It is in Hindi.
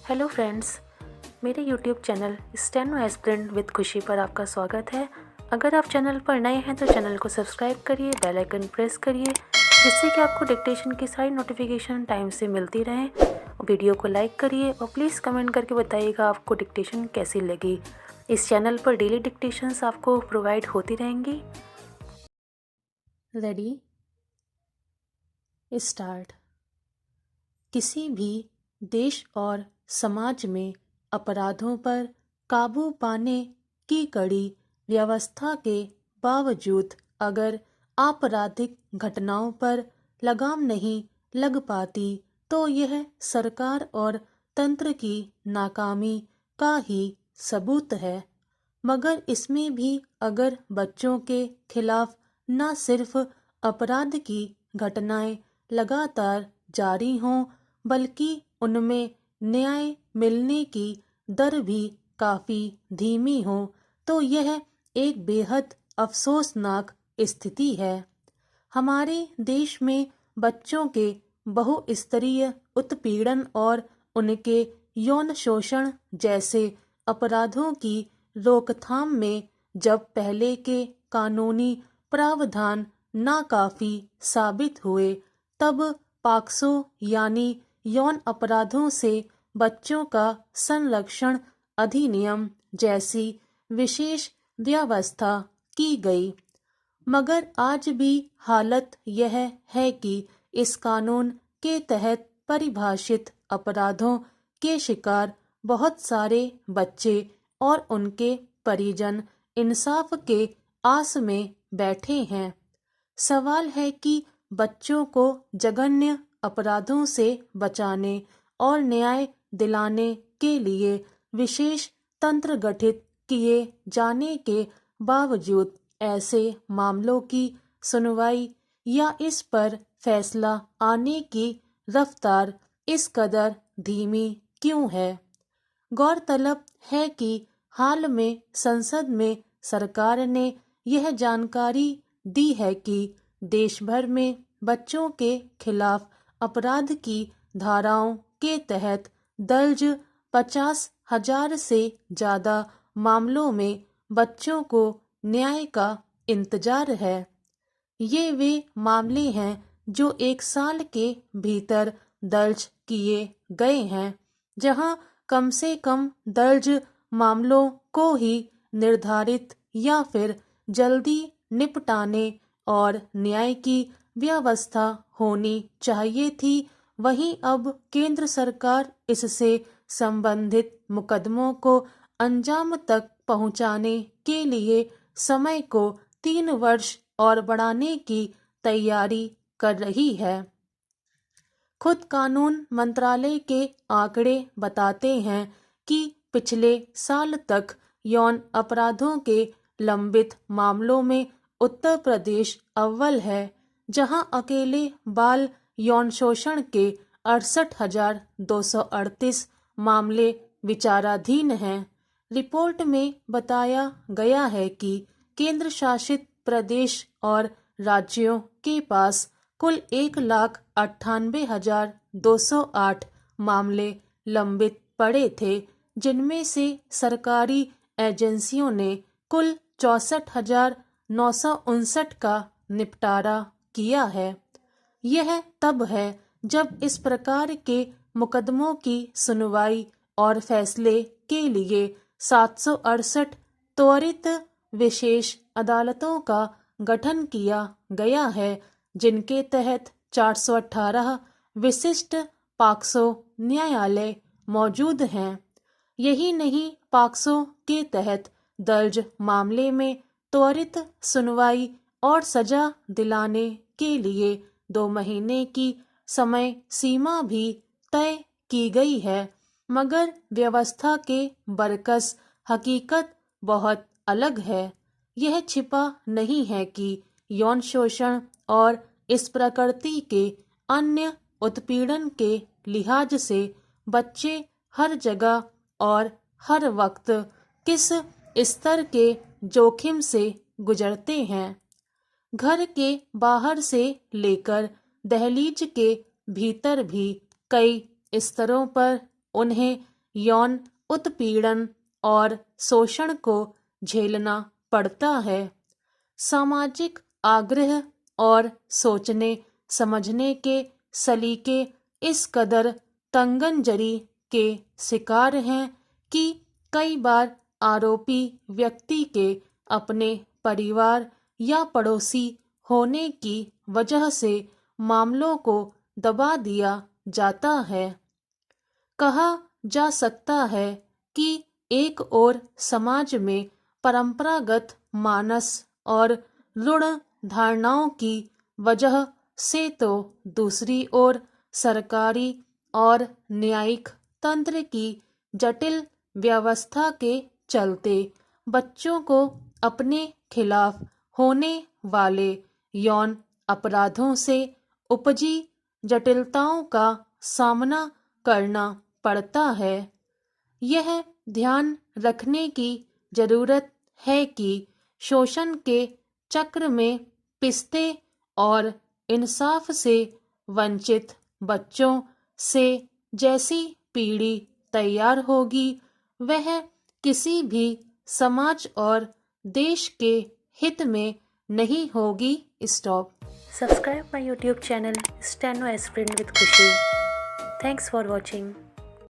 हेलो फ्रेंड्स, मेरे YouTube channel steno aspirant with खुशी पर आपका स्वागत है। अगर आप चैनल पर नए हैं तो चैनल को सब्सक्राइब करिए, बेल आइकन प्रेस करिए, जिससे कि आपको डिक्टेशन की सारी नोटिफिकेशन टाइम से मिलती रहें। वीडियो को लाइक करिए और प्लीज़ कमेंट करके बताइएगा आपको डिक्टेशन कैसी लगी। इस चैनल पर डेली डिक्टेशंस आपको प्रोवाइड होती रहेंगी। Ready, start. किसी भी देश और समाज में अपराधों पर काबू पाने की कड़ी व्यवस्था के बावजूद अगर आपराधिक घटनाओं पर लगाम नहीं लग पाती तो यह सरकार और तंत्र की नाकामी का ही सबूत है। मगर इसमें भी अगर बच्चों के खिलाफ न सिर्फ अपराध की घटनाएं लगातार जारी हों बल्कि उनमें न्याय मिलने की दर भी काफ़ी धीमी हो तो यह एक बेहद अफसोसनाक स्थिति है। हमारे देश में बच्चों के बहुस्तरीय उत्पीड़न और उनके यौन शोषण जैसे अपराधों की रोकथाम में जब पहले के कानूनी प्रावधान नाकाफी साबित हुए तब पॉक्सो यानी यौन अपराधों से बच्चों का संरक्षण अधिनियम जैसी विशेष व्यवस्था की गई। मगर आज भी हालत यह है कि इस कानून के तहत परिभाषित अपराधों के शिकार बहुत सारे बच्चे और उनके परिजन इंसाफ के आस में बैठे हैं। सवाल है कि बच्चों को जघन्य अपराधों से बचाने और न्याय दिलाने के लिए विशेष तंत्र गठित किए जाने के बावजूद ऐसे मामलों की सुनवाई या इस पर फैसला आने की रफ्तार इस कदर धीमी क्यों है। गौरतलब है कि हाल में संसद में सरकार ने यह जानकारी दी है कि देश भर में बच्चों के खिलाफ अपराध की धाराओं के तहत दर्ज 50,000 से ज़्यादा मामलों में बच्चों को न्याय का इंतजार है। ये वे मामले हैं जो 1 साल के भीतर दर्ज किए गए हैं, जहां कम से कम दर्ज मामलों को ही निर्धारित या फिर जल्दी निपटाने और न्याय की व्यवस्था होनी चाहिए थी। वहीं अब केंद्र सरकार इससे संबंधित मुकदमों को अंजाम तक पहुंचाने के लिए समय को 3 वर्ष और बढ़ाने की तैयारी कर रही है। खुद कानून मंत्रालय के आंकड़े बताते हैं कि पिछले साल तक यौन अपराधों के लंबित मामलों में उत्तर प्रदेश अव्वल है, जहां अकेले बाल यौन शोषण के 68,238 मामले विचाराधीन हैं। रिपोर्ट में बताया गया है कि केंद्र शासित प्रदेश और राज्यों के पास कुल 1,98,208 मामले लंबित पड़े थे, जिनमें से सरकारी एजेंसियों ने कुल 64,959 का निपटारा किया है। यह तब है जब इस प्रकार के मुकदमों की सुनवाई और फैसले के लिए 768 त्वरित विशेष अदालतों का गठन किया गया है, जिनके तहत 418 विशिष्ट पॉक्सो न्यायालय मौजूद हैं। यही नहीं, पॉक्सो के तहत दर्ज मामले में त्वरित सुनवाई और सजा दिलाने के लिए 2 महीने की समय सीमा भी तय की गई है। मगर व्यवस्था के बरकस हकीकत बहुत अलग है। यह छिपा नहीं है कि यौन शोषण और इस प्रकृति के अन्य उत्पीड़न के लिहाज से बच्चे हर जगह और हर वक्त किस स्तर के जोखिम से गुजरते हैं। घर के बाहर से लेकर दहलीज के भीतर भी कई स्तरों पर उन्हें यौन उत्पीड़न और शोषण को झेलना पड़ता है। सामाजिक आग्रह और सोचने समझने के सलीके इस कदर तंगनजरी के शिकार हैं कि कई बार आरोपी व्यक्ति के अपने परिवार या पड़ोसी होने की वजह से मामलों को दबा दिया जाता है। कहा जा सकता है कि एक ओर समाज में परंपरागत मानस और रूढ़ धारणाओं की वजह से तो दूसरी ओर सरकारी और न्यायिक तंत्र की जटिल व्यवस्था के चलते बच्चों को अपने खिलाफ होने वाले यौन अपराधों से उपजी जटिलताओं का सामना करना पड़ता है। यह ध्यान रखने की जरूरत है कि शोषण के चक्र में पिसते और इंसाफ से वंचित बच्चों से जैसी पीढ़ी तैयार होगी वह किसी भी समाज और देश के हित में नहीं होगी। Stop. Subscribe my YouTube channel Steno Aspirin with Khushi. Thanks for watching.